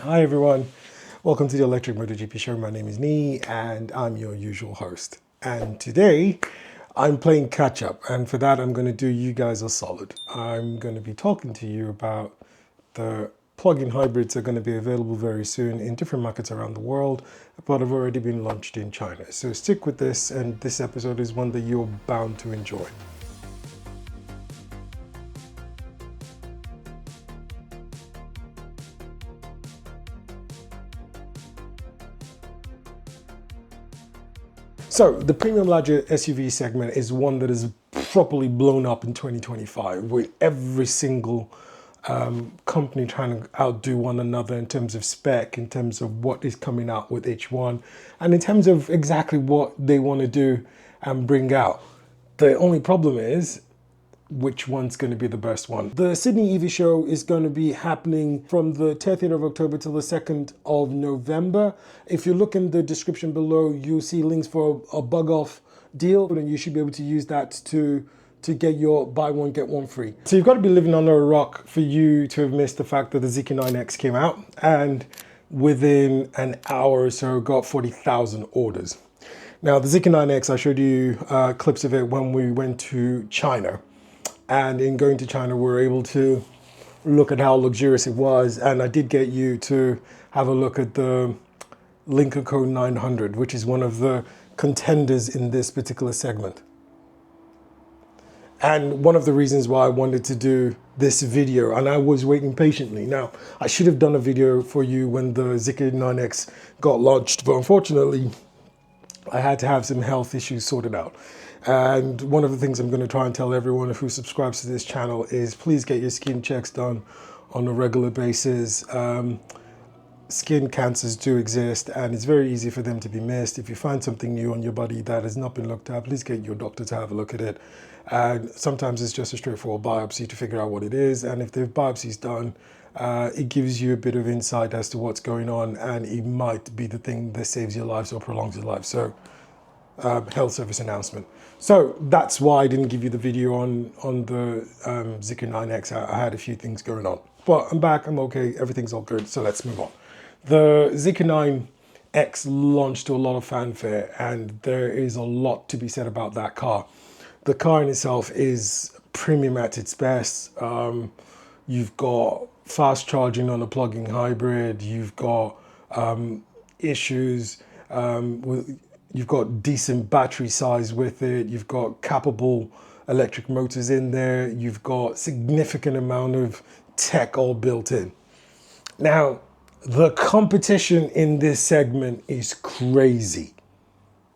Hi everyone, welcome to the Electric MotorGP show. My name is Nee and I'm your usual host. And today I'm playing catch up, and for that I'm going to do you guys a solid. I'm going to be talking to you about the plug-in hybrids that are going to be available very soon in different markets around the world, but have already been launched in China. So stick with this, and this episode is one that you're bound to enjoy. So the premium larger SUV segment is one that is properly blown up in 2025, with every single company trying to outdo one another in terms of spec, in terms of what is coming out with each one, and in terms of exactly what they want to do and bring out. The only problem is which one's going to be the best one. The Sydney EV show is going to be happening from the 30th of October till the 2nd of November. If you look in the description below, you'll see links for a BOGOF deal, and you should be able to use that to get your buy one, get one free. So you've got to be living under a rock for you to have missed the fact that the Zeekr 9X came out, and within an hour or so got 40,000 orders. Now the Zeekr 9X, I showed you clips of it when we went to China. And in going to China, we were able to look at how luxurious it was. And I did get you to have a look at the Lynk Co 900, which is one of the contenders in this particular segment. And one of the reasons why I wanted to do this video, and I was waiting patiently. Now, I should have done a video for you when the Zeekr 9X got launched, but unfortunately, I had to have some health issues sorted out. And one of the things I'm going to try and tell everyone who subscribes to this channel is please get your skin checks done on a regular basis. Skin cancers do exist, and it's very easy for them to be missed. If you find something new on your body that has not been looked at, please get your doctor to have a look at it. And sometimes it's just a straightforward biopsy to figure out what it is. And if the biopsy's done, it gives you a bit of insight as to what's going on, and it might be the thing that saves your lives or prolongs your life. So health service announcement. So that's why I didn't give you the video on the Zeekr 9X. I had a few things going on, but I'm back, I'm okay, everything's all good, so let's move on. The Zeekr 9X launched to a lot of fanfare, and there is a lot to be said about that car. The car in itself is premium at its best. You've got fast charging on a plug-in hybrid, you've got issues with you've got decent battery size with it. You've got capable electric motors in there. You've got significant amount of tech all built in. Now, the competition in this segment is crazy.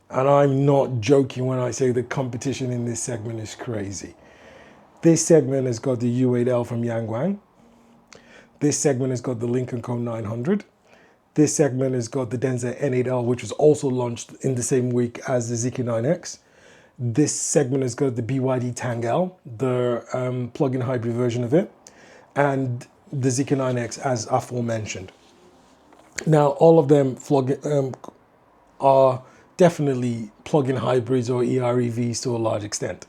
And I'm not joking when I say the competition in this segment is crazy. This segment has got the U8L from Yangwang. This segment has got the Lynk Co 900. This segment has got the Denza N8L, which was also launched in the same week as the Zeekr 9X. This segment has got the BYD Yangwang, the plug-in hybrid version of it, and the Zeekr 9X as aforementioned. Now, all of them are definitely plug-in hybrids or EREVs to a large extent.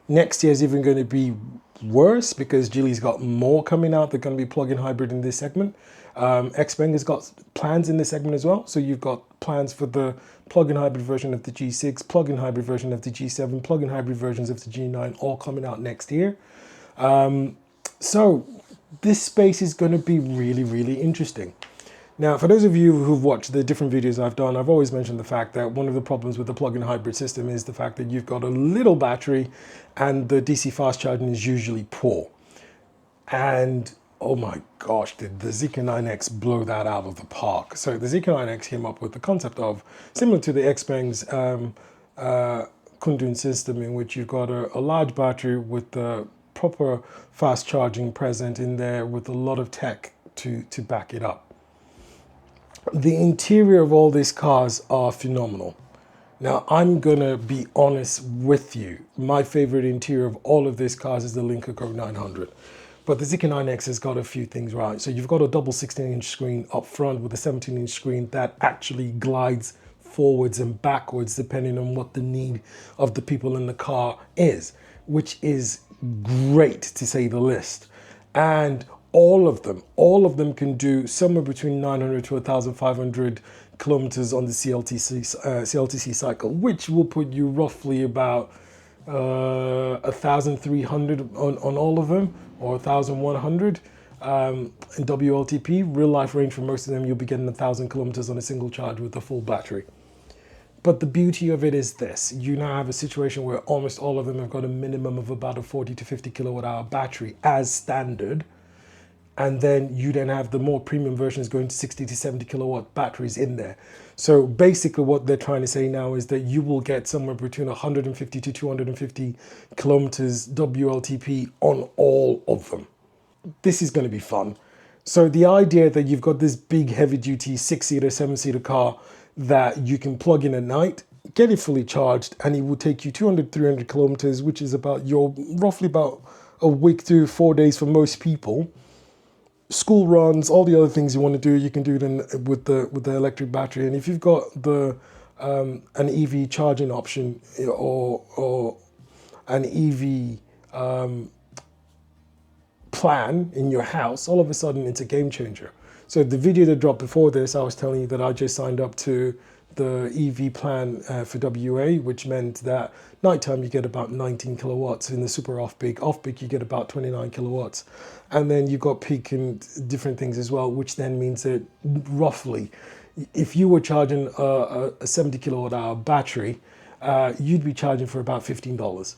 Next year is even going to be worse because Geely's got more coming out. They're going to be plug-in hybrid in this segment. XPeng has got plans in this segment as well. So you've got plans for the plug-in hybrid version of the G6, plug-in hybrid version of the G7, plug-in hybrid versions of the G9, all coming out next year. So this space is going to be really, really interesting. Now, for those of you who've watched the different videos I've done, I've always mentioned the fact that one of the problems with the plug-in hybrid system is the fact that you've got a little battery and the DC fast charging is usually poor. And oh my gosh, did the Zeekr 9X blow that out of the park. So the Zeekr 9X came up with the concept of, similar to the XPeng's Kundun system, in which you've got a large battery with the proper fast charging present in there with a lot of tech to back it up. The interior of all these cars are phenomenal. Now, I'm gonna be honest with you. My favorite interior of all of these cars is the Lynk Co 900. But the Zeekr 9X has got a few things right. So you've got a double 16-inch screen up front with a 17-inch screen that actually glides forwards and backwards depending on what the need of the people in the car is, which is great to say the least. And all of them can do somewhere between 900 to 1,500 kilometers on the CLTC cycle, which will put you roughly about 1,300 on all of them, or 1,100 in WLTP. Real life range for most of them, you'll be getting 1,000 kilometers on a single charge with a full battery. But the beauty of it is this: you now have a situation where almost all of them have got a minimum of about a 40 to 50 kilowatt hour battery as standard. And then you then have the more premium versions going to 60 to 70 kilowatt batteries in there. So basically what they're trying to say now is that you will get somewhere between 150 to 250 kilometers WLTP on all of them. This is going to be fun. So the idea that you've got this big heavy duty 6-seater, 7-seater car that you can plug in at night, get it fully charged, and it will take you 200, 300 kilometers, which is about roughly about a week to 4 days for most people. School runs, all the other things you want to do, you can do it with the electric battery. And if you've got an EV charging option or an EV plan in your house, all of a sudden it's a game changer. So the video that dropped before this, I was telling you that I just signed up to the EV plan for WA, which meant that nighttime you get about 19 kilowatts. In the super off-peak you get about 29 kilowatts. And then you've got peak and different things as well, which then means that roughly, if you were charging a 70 kilowatt hour battery, you'd be charging for about $15.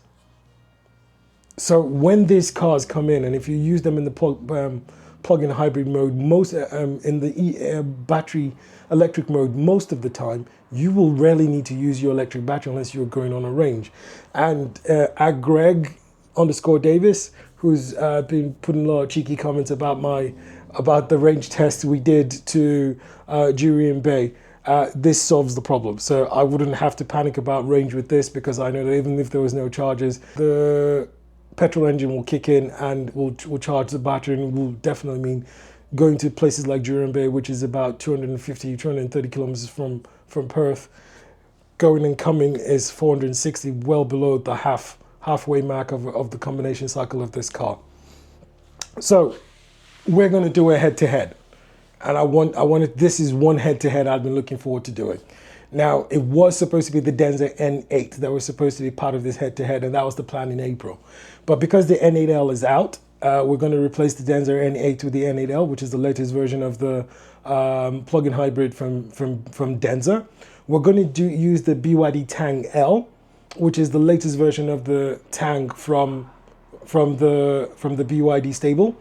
So when these cars come in, and if you use them in the plug-in hybrid mode, most in the battery electric mode, most of the time, you will rarely need to use your electric battery unless you're going on a range. And at Greg_Davis, who's been putting a lot of cheeky comments about the range test we did to Jurien Bay, this solves the problem. So I wouldn't have to panic about range with this, because I know that even if there was no charges, the petrol engine will kick in and will charge the battery, and will definitely mean going to places like Jurien Bay, which is about 250, 230 kilometers from Perth. Going and coming is 460, well below the halfway mark of the combination cycle of this car. So we're going to do a head-to-head, and this is one head-to-head I've been looking forward to doing. Now, it was supposed to be the Denza N8 that was supposed to be part of this head-to-head, and that was the plan in April. But because the N8L is out, we're going to replace the Denza N8 with the N8L, which is the latest version of the plug-in hybrid from Denza. We're going to use the BYD Tang L, which is the latest version of the Tang from the BYD stable.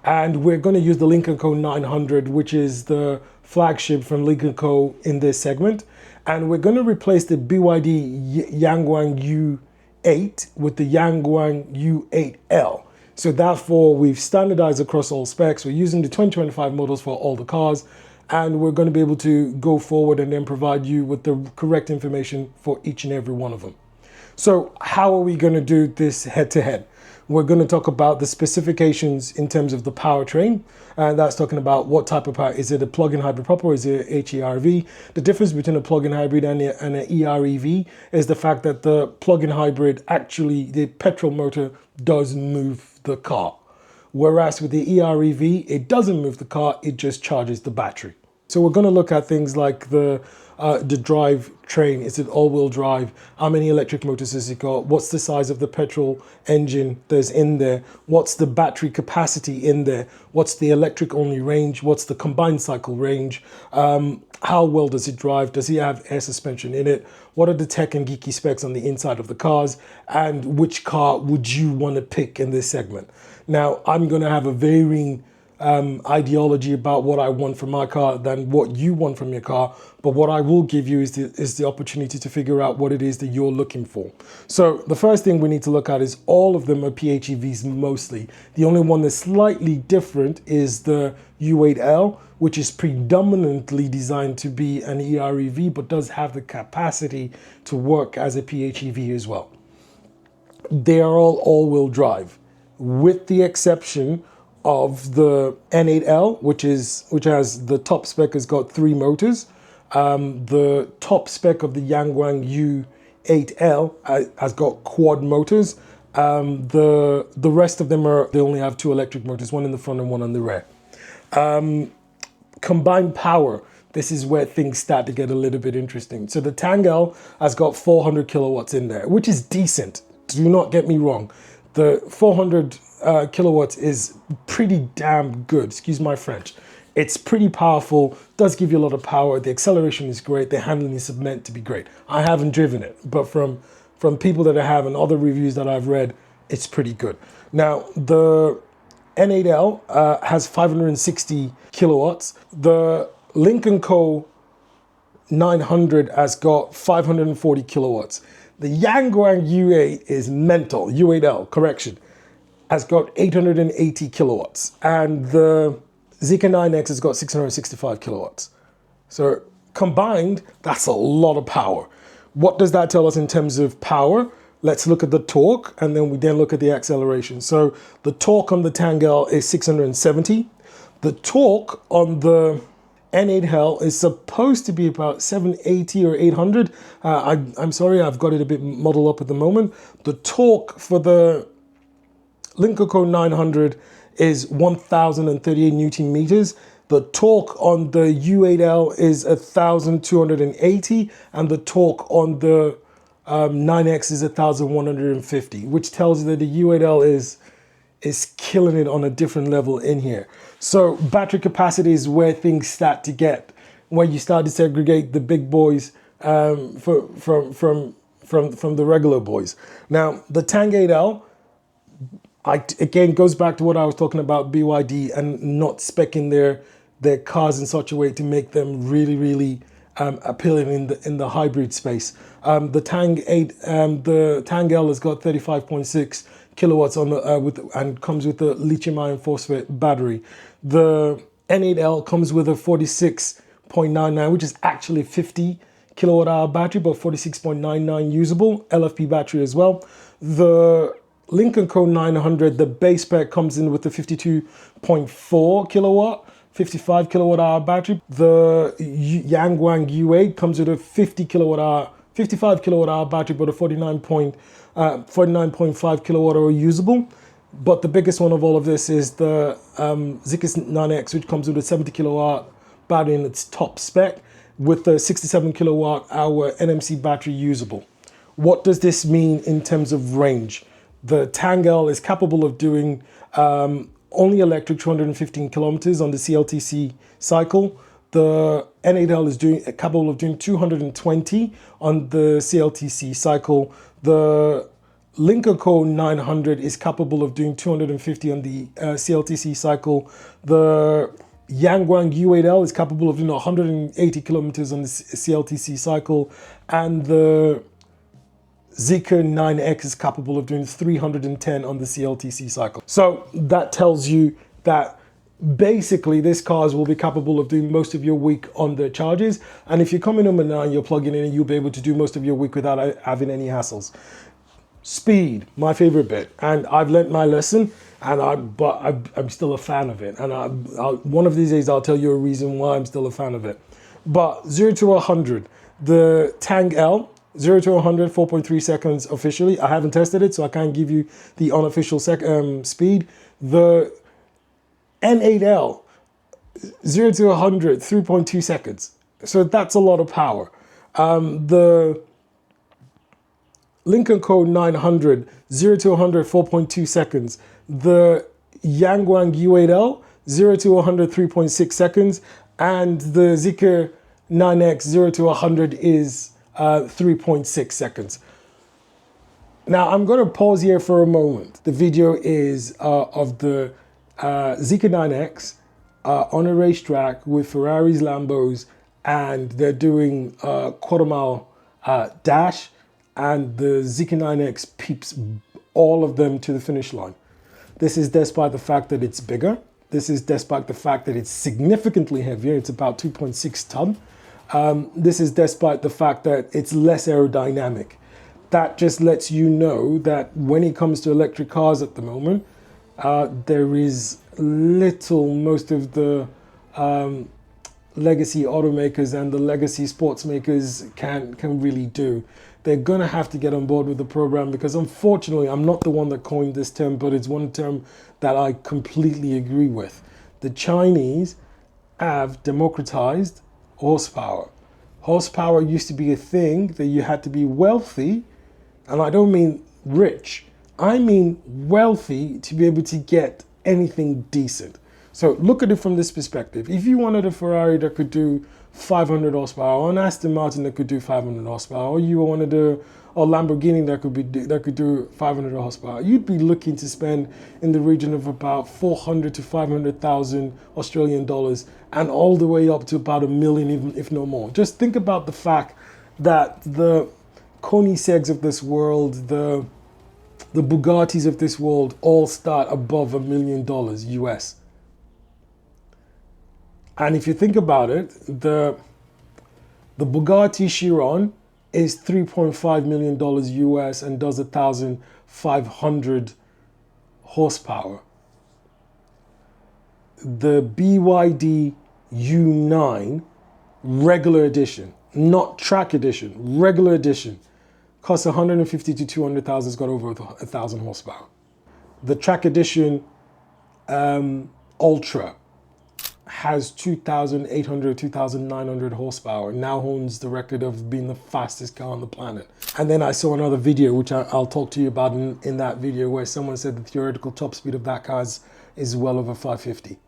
And we're going to use the Lynk Co 900, which is the flagship from Lynk Co in this segment. And we're going to replace the BYD Yangwang U8 with the Yangwang U8L. So therefore, we've standardized across all specs. We're using the 2025 models for all the cars, and we're going to be able to go forward and then provide you with the correct information for each and every one of them. So how are we going to do this head-to-head? We're going to talk about the specifications in terms of the powertrain, and that's talking about what type of power. Is it a plug-in hybrid proper, or is it HERV? The difference between a plug-in hybrid and an EREV is the fact that the plug-in hybrid, actually, the petrol motor does move the car. Whereas with the EREV, it doesn't move the car, it just charges the battery. So we're going to look at things like the drive train. Is it all-wheel drive? How many electric motors has it got? What's the size of the petrol engine that's in there? What's the battery capacity in there? What's the electric only range? What's the combined cycle range? How well does it drive? Does it have air suspension in it? What are the tech and geeky specs on the inside of the cars? And which car would you want to pick in this segment? Now, I'm going to have a varying ideology about what I want from my car than what you want from your car, but what I will give you is the opportunity to figure out what it is that you're looking for. So the first thing we need to look at is all of them are PHEVs mostly. The only one that's slightly different is the U8L, which is predominantly designed to be an EREV, but does have the capacity to work as a PHEV as well. They are all-wheel drive, with the exception of the N8L, which has the top spec has got 3 motors. The top spec of the Yangwang U8L has got quad motors, The rest of them they only have 2 electric motors, one in the front and one on the rear. Combined power, this is where things start to get a little bit interesting. So the Tang has got 400 kilowatts in there, which is decent. Do not get me wrong. The 400 kilowatts is pretty damn good, excuse my French. It's pretty powerful, does give you a lot of power. The acceleration is great. The handling is meant to be great. I haven't driven it, but from people that I have and other reviews that I've read, it's pretty good. Now, the N8L has 560 kilowatts. The Lynk Co 900 has got 540 kilowatts. The Yangwang U8 is mental, U8L, correction, has got 880 kilowatts. And the Zeekr 9X has got 665 kilowatts. So combined, that's a lot of power. What does that tell us in terms of power? Let's look at the torque, and then we look at the acceleration. So the torque on the Tang is 670. The torque on the N8L is supposed to be about 780 or 800. I'm sorry, I've got it a bit muddled up at the moment. The torque for the Lynk Co 900 is 1,038 Newton meters. The torque on the U8L is 1,280, and the torque on the 9X is 1,150, which tells you that the U8L is killing it on a different level in here. So battery capacity is where things start to get, where you start to segregate the big boys from the regular boys. Now, the Tang 8L, again, goes back to what I was talking about BYD and not speccing their cars in such a way to make them really, really appealing in the hybrid space. The Tang L has got 35.6 kilowatts on the and comes with a lithium iron phosphate battery. The N8L comes with a 46.99, which is actually 50 kilowatt hour battery, but 46.99 usable LFP battery as well. The Lynk Co 900, the base spec comes in with the 52.4 kilowatt, 55 kilowatt hour battery. The Yangwang U8 comes with a 55 kilowatt hour battery, but a 49.5 kilowatt hour usable. But the biggest one of all of this is the Zeekr 9X, which comes with a 70 kilowatt battery in its top spec with the 67 kilowatt hour NMC battery usable. What does this mean in terms of range? The Tang L is capable of doing only electric 215 kilometers on the CLTC cycle. The N8L is capable of doing 220 on the CLTC cycle. The Lynk Co 900 is capable of doing 250 on the CLTC cycle. The Yangwang U8L is capable of doing 180 kilometers on the CLTC cycle. And the Zeekr 9X is capable of doing 310 on the CLTC cycle. So that tells you that basically these cars will be capable of doing most of your week on the charges. And if you're coming home at night and you're plugging in, you'll be able to do most of your week without having any hassles. Speed, my favorite bit. And I've learnt my lesson, but I'm still a fan of it. And one of these days I'll tell you a reason why I'm still a fan of it. But 0 to 100, the Tang L, 0 to 100, 4.3 seconds officially. I haven't tested it, so I can't give you the unofficial speed. The N8L, 0 to 100, 3.2 seconds. So that's a lot of power. The Lynk Co 900, 0 to 100, 4.2 seconds. The Yangwang U8L, 0 to 100, 3.6 seconds. And the Zeekr 9X, 0 to 100 is 3.6 seconds. Now I'm going to pause here for a moment. The video is of the Zeekr 9X on a racetrack with Ferraris, Lambos, and they're doing a quarter mile dash, and the Zeekr 9X peeps all of them to the finish line. This is despite the fact that it's bigger. This is despite the fact that it's significantly heavier. It's about 2.6 ton. This is despite the fact that it's less aerodynamic. That just lets you know that when it comes to electric cars at the moment, there is little most of the legacy automakers and the legacy sports makers can really do. they're going to have to get on board with the program, because unfortunately, I'm not the one that coined this term, but it's one term that I completely agree with. The Chinese have democratized horsepower. Horsepower used to be a thing that you had to be wealthy, and I don't mean rich, I mean wealthy to be able to get anything decent. So look at it from this perspective. If you wanted a Ferrari that could do 500 horsepower, or an Aston Martin that could do 500 horsepower, or you wanted a Lamborghini that could do 500 horsepower, you'd be looking to spend in the region of about 400 to 500,000 Australian dollars, and all the way up to about $1 million, even if no more. Just think about the fact that the Koenigseggs of this world, the Bugattis of this world, all start above $1 million US. And if you think about it, the Bugatti Chiron is $3.5 million US and does 1,500 horsepower. The BYD U9 regular edition, not track edition, regular edition, costs 150 to 200,000. It's got over 1,000 horsepower. The track edition Ultra has 2,800, 2,900 horsepower, now owns the record of being the fastest car on the planet. And then I saw another video, which I'll talk to you about in that video, where someone said the theoretical top speed of that car is well over 550.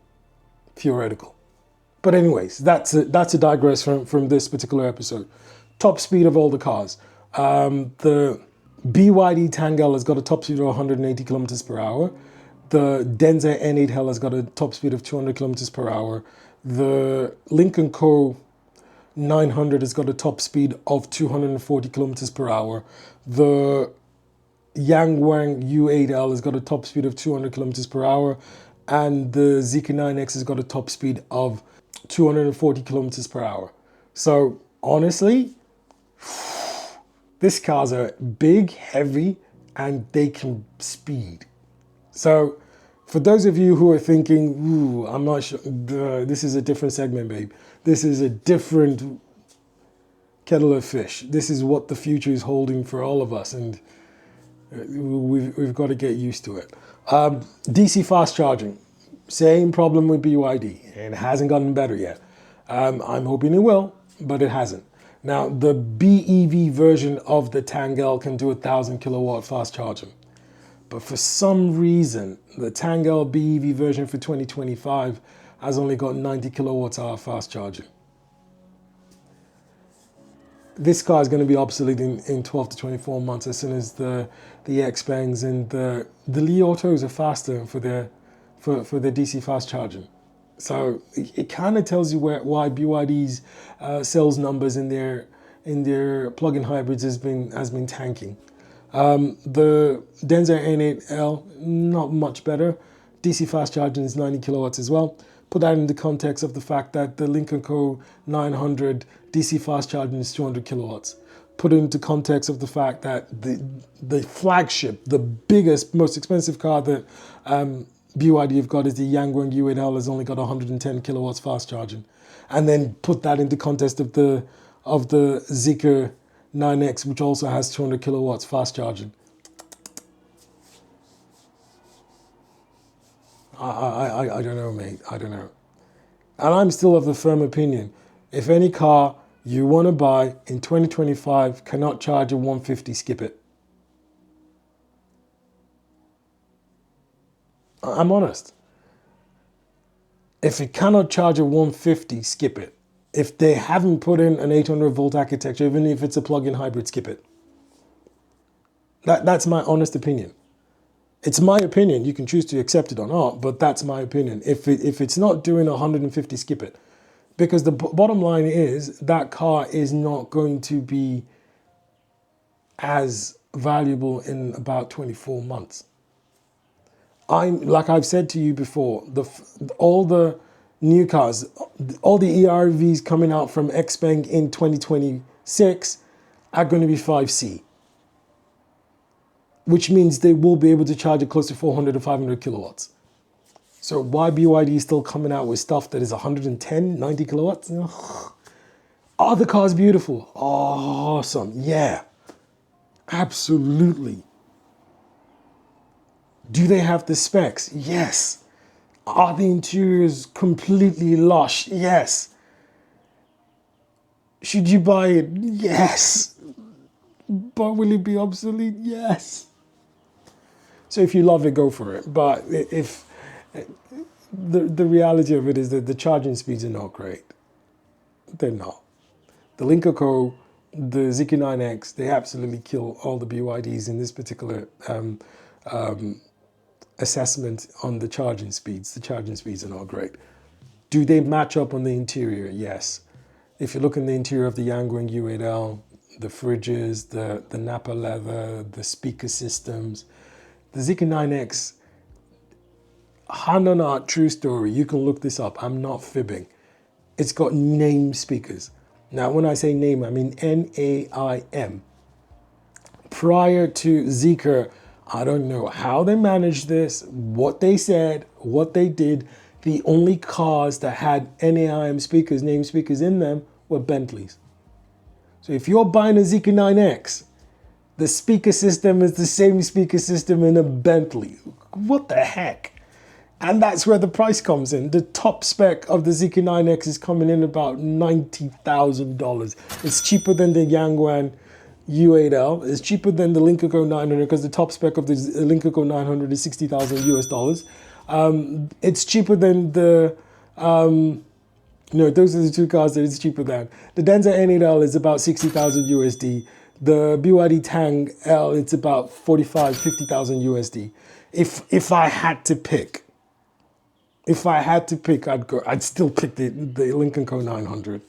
Theoretical. But anyways, that's a digress from this particular episode. Top speed of all the cars. The BYD Yangwang has got a top speed of 180 kilometers per hour. The Denza N8L has got a top speed of 200 kilometers per hour. The Lynk Co 900 has got a top speed of 240 kilometers per hour. The Yangwang U8L has got a top speed of 200 kilometers per hour. And the Zeekr 9X has got a top speed of 240 kilometers per hour. So honestly, these cars are big, heavy, and they can speed. So for those of you who are thinking, ooh, I'm not sure, this is a different segment, babe. This is a different kettle of fish. This is what the future is holding for all of us, and we've got to get used to it. DC fast charging, same problem with BYD, and it hasn't gotten better yet. I'm hoping it will, but it hasn't. Now, the BEV version of the Yangwang can do 1,000 kilowatt fast charging. But for some reason, the Yangwang BEV version for 2025 has only got 90 kilowatts hour fast charging. This car is going to be obsolete in 12 to 24 months, as soon as the Xpengs and the Li Autos are faster for their DC fast charging. So it kind of tells you why BYD's sales numbers in their plug-in hybrids has been tanking. The Denza N8L, not much better. DC fast charging is 90 kilowatts as well. Put that in the context of the fact that the Lynk Co 900 DC fast charging is 200 kilowatts. Put it into context of the fact that the flagship, the biggest, most expensive car that BYD have got is the Yangwang U8L, has only got 110 kilowatts fast charging. And then put that into context of the Zeekr 9X, which also has 200 kilowatts fast charging. I don't know, mate. I don't know. And I'm still of the firm opinion, if any car you want to buy in 2025 cannot charge a 150, skip it. I'm honest. If it cannot charge a 150, skip it. If they haven't put in an 800 volt architecture, even if it's a plug-in hybrid, skip it. That's my honest opinion. It's my opinion. You can choose to accept it or not, but that's my opinion. If it's not doing 150, skip it. Because the bottom line is that car is not going to be as valuable in about 24 months. Like I've said to you before, all the new cars, all the ERVs coming out from Xpeng in 2026 are going to be 5C, which means they will be able to charge it close to 400 to 500 kilowatts. So why BYD is still coming out with stuff that is 110, 90 kilowatts? Are the cars beautiful? Awesome, yeah. Absolutely. Do they have the specs? Yes. Are the interiors completely lush? Yes. Should you buy it? Yes. But will it be obsolete? Yes. So if you love it, go for it. But if the reality of it is that the charging speeds are not great. They're not. The Lynk Co, the Zeekr 9X, they absolutely kill all the BYDs in this particular assessment on the charging speeds. The charging speeds are not great. Do they match up on the interior? Yes. If you look in the interior of the Yangwang U8L, the fridges, the Napa leather, the speaker systems, the Zeekr 9X, Hanana, true story, you can look this up, I'm not fibbing. It's got name speakers. Now, when I say name, I mean N-A-I-M. Prior to Zeekr, I don't know how they managed this, what they said, what they did. The only cars that had NAIM speakers, name speakers in them, were Bentleys. So if you're buying a Zeekr 9X, the speaker system is the same speaker system in a Bentley. What the heck? And that's where the price comes in. The top spec of the Zeekr 9X is coming in about $90,000. It's cheaper than the Yangwang U8L. It's cheaper than the Lynk Co 900 because the top spec of the Lynk Co 900 is $60,000 US. It's cheaper than the, no, those are the two cars that it's cheaper than. The Denza N8L is about 60,000 USD. The BYD Tang L, it's about 50,000 USD. If I had to pick, I'd still pick the Lynk Co 900.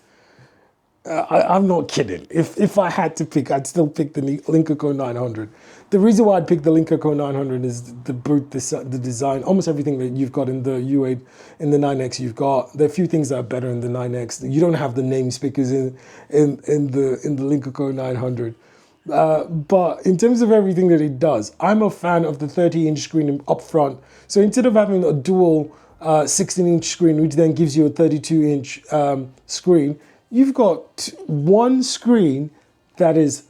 I'm not kidding. If I had to pick, I'd still pick the Lynk Co 900. The reason why I'd pick the Lynk Co 900 is the design, almost everything that you've got in the U8, in the 9X you've got. There are a few things that are better in the 9X. You don't have the name speakers in the Lynk Co 900. But in terms of everything that it does, I'm a fan of the 30-inch screen up front. So instead of having a dual 16-inch screen, which then gives you a 32-inch screen, you've got one screen that is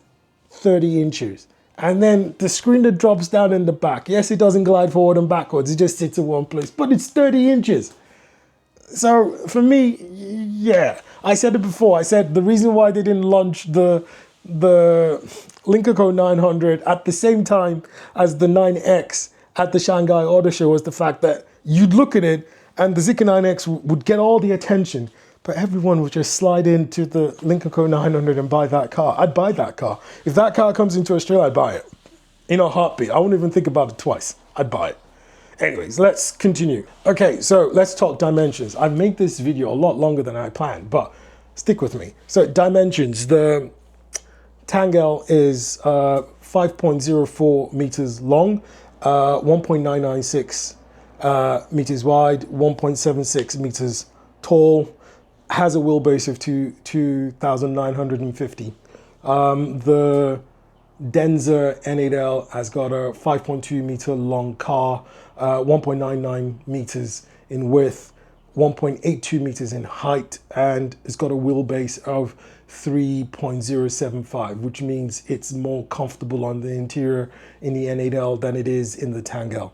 30 inches. And then the screen that drops down in the back, yes, it doesn't glide forward and backwards, it just sits in one place, but it's 30 inches. So for me, yeah, I said it before, I said the reason why they didn't launch the Lynk Co 900 at the same time as the 9X at the Shanghai Auto Show was the fact that you'd look at it and the Zeekr 9X would get all the attention, but everyone would just slide into the Lynk Co 900 and buy that car. I'd buy that car. If that car comes into Australia, I'd buy it. In a heartbeat. I wouldn't even think about it twice. I'd buy it. Anyways, let's continue. Okay, so let's talk dimensions. I've made this video a lot longer than I planned, but stick with me. So dimensions, the Tangel is 5.04 meters long, 1.996 meters wide, 1.76 meters tall, has a wheelbase of 2,950. The Denza N8L has got a 5.2 meter long car, 1.99 meters in width, 1.82 meters in height, and it's got a wheelbase of 3.075, which means it's more comfortable on the interior in the N8L than it is in the Tangel.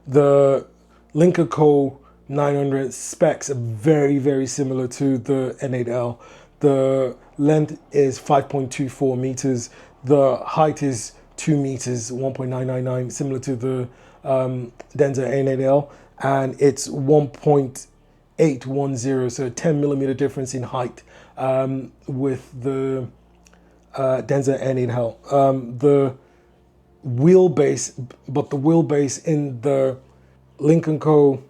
The Lynk Co 900 specs are very, very similar to the N8L. The length is 5.24 meters. The height is 2 meters, 1.999, similar to the Denza N8L, and it's 1.810, so a 10 millimeter difference in height with the Denza N8L. The wheelbase in the Lynk Co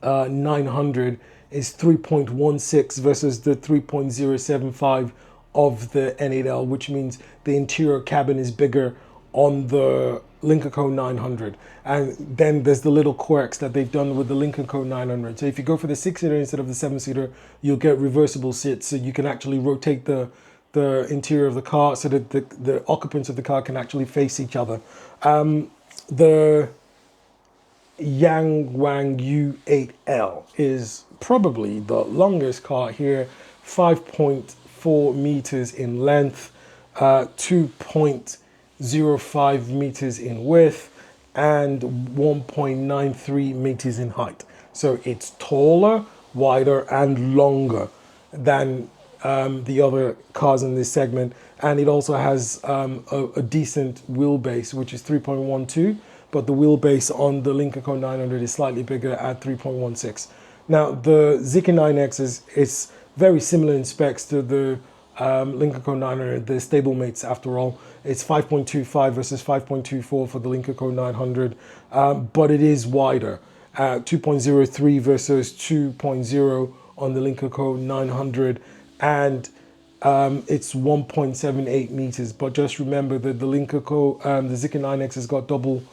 900 is 3.16 versus the 3.075 of the N8L, which means the interior cabin is bigger on the Lynk Co 900. And then there's the little quirks that they've done with the Lynk Co 900. So if you go for the 6-seater instead of the 7-seater, you'll get reversible seats, so you can actually rotate the interior of the car so that the occupants of the car can actually face each other. The Yangwang U8L is probably the longest car here, 5.4 meters in length, 2.8 1.05 meters in width and 1.93 meters in height. So it's taller, wider, and longer than the other cars in this segment. And it also has a decent wheelbase, which is 3.12, but the wheelbase on the Lynk Co 900 is slightly bigger at 3.16. Now, the Zeekr 9X is very similar in specs to the Lynk Co 900, the stablemates after all. It's 5.25 versus 5.24 for the Lynk Co 900, but it is wider. 2.03 versus 2.0 on the Lynk Co 900, and it's 1.78 meters. But just remember that the Lynk Co, the Zeekr 9X has got double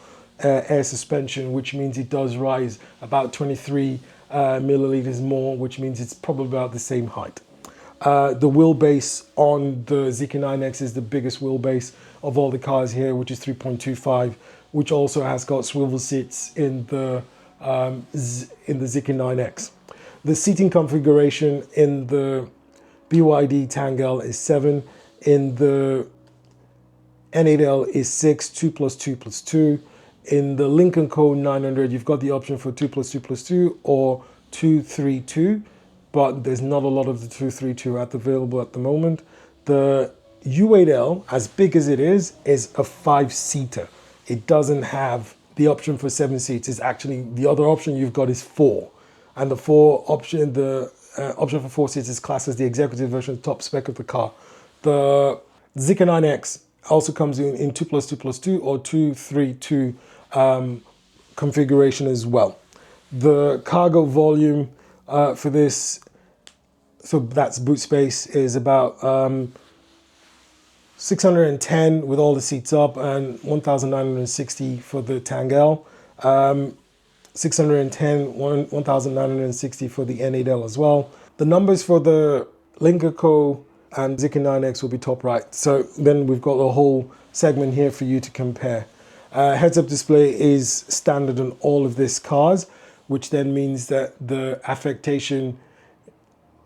air suspension, which means it does rise about 23 milliliters more, which means it's probably about the same height. The wheelbase on the Zeekr 9X is the biggest wheelbase of all the cars here, which is 3.25, which also has got swivel seats in the Zeekr 9X. The seating configuration in the BYD Yangwang is 7, in the N8L is 6, 2 plus 2 plus 2. In the Lynk Co 900, you've got the option for 2 plus 2 plus 2 or 2, 3, 2, but there's not a lot of the 2, 3, 2 available at the moment. The U8L, as big as it is a 5-seater. It doesn't have the option for 7 seats. It's actually, the other option you've got is 4. And the option for 4 seats is classed as the executive version, top spec of the car. The Zeekr 9X also comes in 2 plus 2 plus 2 or 2, 3, 2 configuration as well. The cargo volume for this, so that's boot space, is about 610 with all the seats up and 1,960 for the Yangwang. 610, 1,960 for the N8L as well. The numbers for the Lynk Co and Zeekr 9X will be top right. So then we've got a whole segment here for you to compare. Heads-up display is standard on all of these cars, which then means that the affectation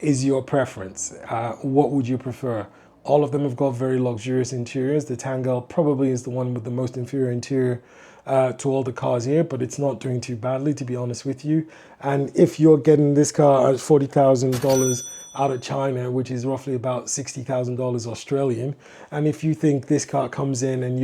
is your preference. What would you prefer? All of them have got very luxurious interiors. The Yangwang probably is the one with the most inferior interior to all the cars here, but it's not doing too badly, to be honest with you. And if you're getting this car at $40,000 out of China, which is roughly about $60,000 Australian, and if you think this car comes in and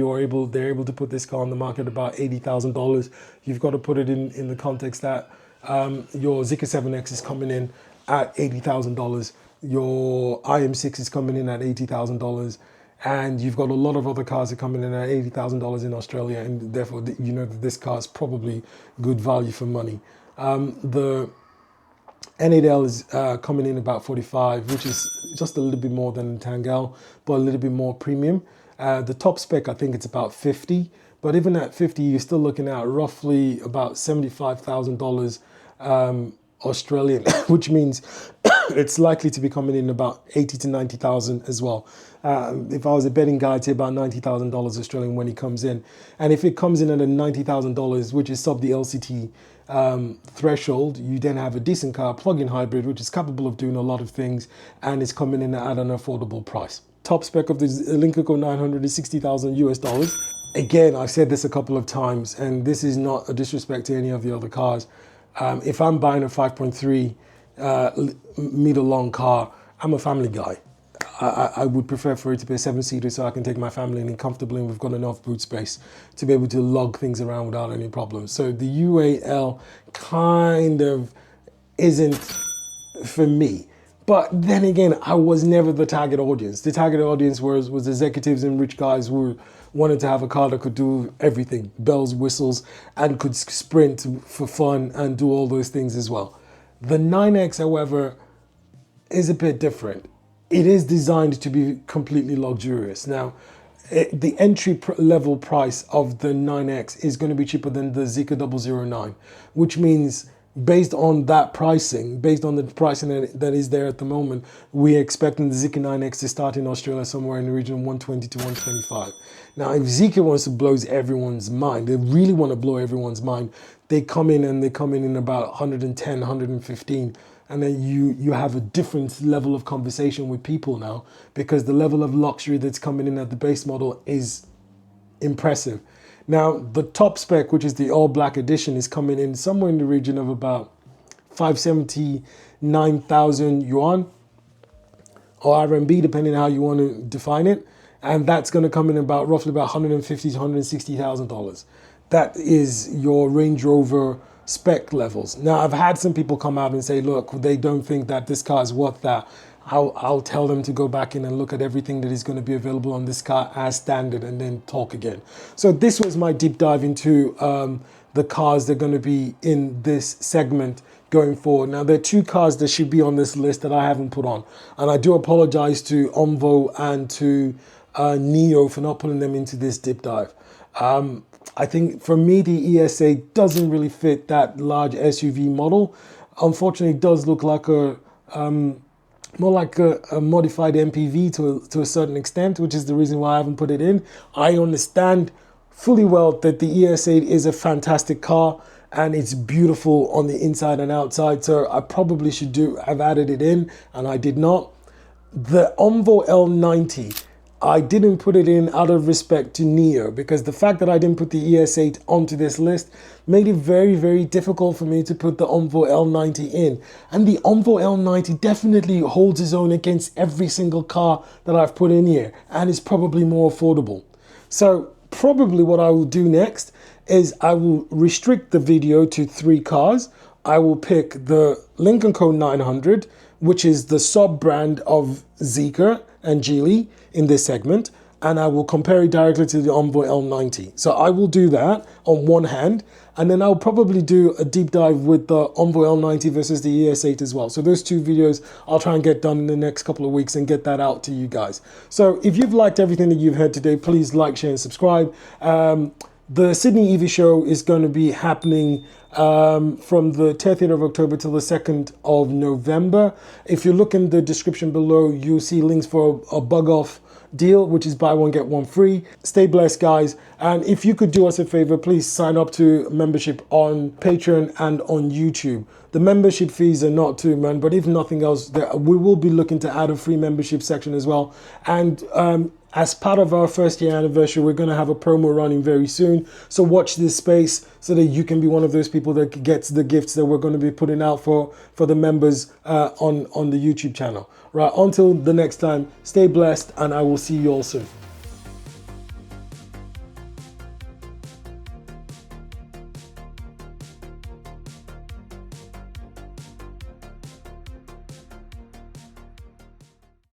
they're able to put this car on the market about $80,000, you've got to put it in the context that your Zeekr 7X is coming in at $80,000, your IM6 is coming in at $80,000, and you've got a lot of other cars that are coming in at $80,000 in Australia, and therefore you know that this car is probably good value for money. The N8L is coming in about 45, which is just a little bit more than the Yangwang, but a little bit more premium. The top spec, I think it's about 50, but even at 50, you're still looking at roughly about $75,000 Australian, which means it's likely to be coming in about 80 to 90,000 as well. If I was a betting guy, I'd say about $90,000 Australian when he comes in. And if it comes in at a $90,000, which is sub the LCT threshold, you then have a decent car, plug-in hybrid, which is capable of doing a lot of things, and it's coming in at an affordable price. Top spec of the Lynk Co 900 is $60,000. Again, I've said this a couple of times, and this is not a disrespect to any of the other cars. If I'm buying a 5.3 meter long car, I'm a family guy. I would prefer for it to be a 7-seater so I can take my family in comfortably, and we've got enough boot space to be able to lug things around without any problems. So the U8L kind of isn't for me. But then again, I was never the target audience. The target audience was executives and rich guys who wanted to have a car that could do everything, bells, whistles, and could sprint for fun and do all those things as well. The 9X, however, is a bit different. It is designed to be completely luxurious. Now, the entry level price of the 9X is going to be cheaper than the Zeekr 009, which means based on that pricing, based on the pricing that is there at the moment, we're expecting the Zeekr 9X to start in Australia somewhere in the region of 120 to 125. Now, if Zeekr wants to blow everyone's mind, they really want to blow everyone's mind, they come in about 110, 115. And then you have a different level of conversation with people now, because the level of luxury that's coming in at the base model is impressive. Now, the top spec, which is the all black edition, is coming in somewhere in the region of about 579,000 yuan or RMB, depending on how you want to define it. And that's going to come in about roughly about $150,000 to $160,000. That is your Range Rover spec levels. Now, I've had some people come out and say, look, they don't think that this car is worth that. I'll tell them to go back in and look at everything that is going to be available on this car as standard and then talk again. So this was my deep dive into the cars that are going to be in this segment going forward. Now, there are two cars that should be on this list that I haven't put on. And I do apologize to Onvo and to NIO for not putting them into this deep dive. I think for me, the ES8 doesn't really fit that large SUV model. Unfortunately, it does look like more like a modified MPV to a certain extent, which is the reason why I haven't put it in. I understand fully well that the ES8 is a fantastic car and it's beautiful on the inside and outside, so I probably should have added it in, and I did not. The Onvo L90, I didn't put it in out of respect to NIO, because the fact that I didn't put the ES8 onto this list made it very, very difficult for me to put the Onvo L90 in. And the Onvo L90 definitely holds its own against every single car that I've put in here, and is probably more affordable. So probably what I will do next is I will restrict the video to 3 cars. I will pick the Lynk Co 900, which is the sub-brand of Zeekr and GLE in this segment, and I will compare it directly to the Onvo L90. So I will do that on one hand, and then I'll probably do a deep dive with the Onvo L90 versus the ES8 as well. So those 2 videos I'll try and get done in the next couple of weeks and get that out to you guys. So if you've liked everything that you've heard today, please like, share and subscribe. The Sydney EV show is going to be happening from the 30th of October till the 2nd of November. If you look in the description below, you'll see links for a BOGOF deal, which is buy one, get one free. Stay blessed, guys. And if you could do us a favor, please sign up to membership on Patreon and on YouTube. The membership fees are not too, man, but if nothing else, we will be looking to add a free membership section as well. And as part of our 1st year anniversary, we're going to have a promo running very soon. So watch this space so that you can be one of those people that gets the gifts that we're going to be putting out for the members on the YouTube channel. Right, until the next time, stay blessed, and I will see you all soon.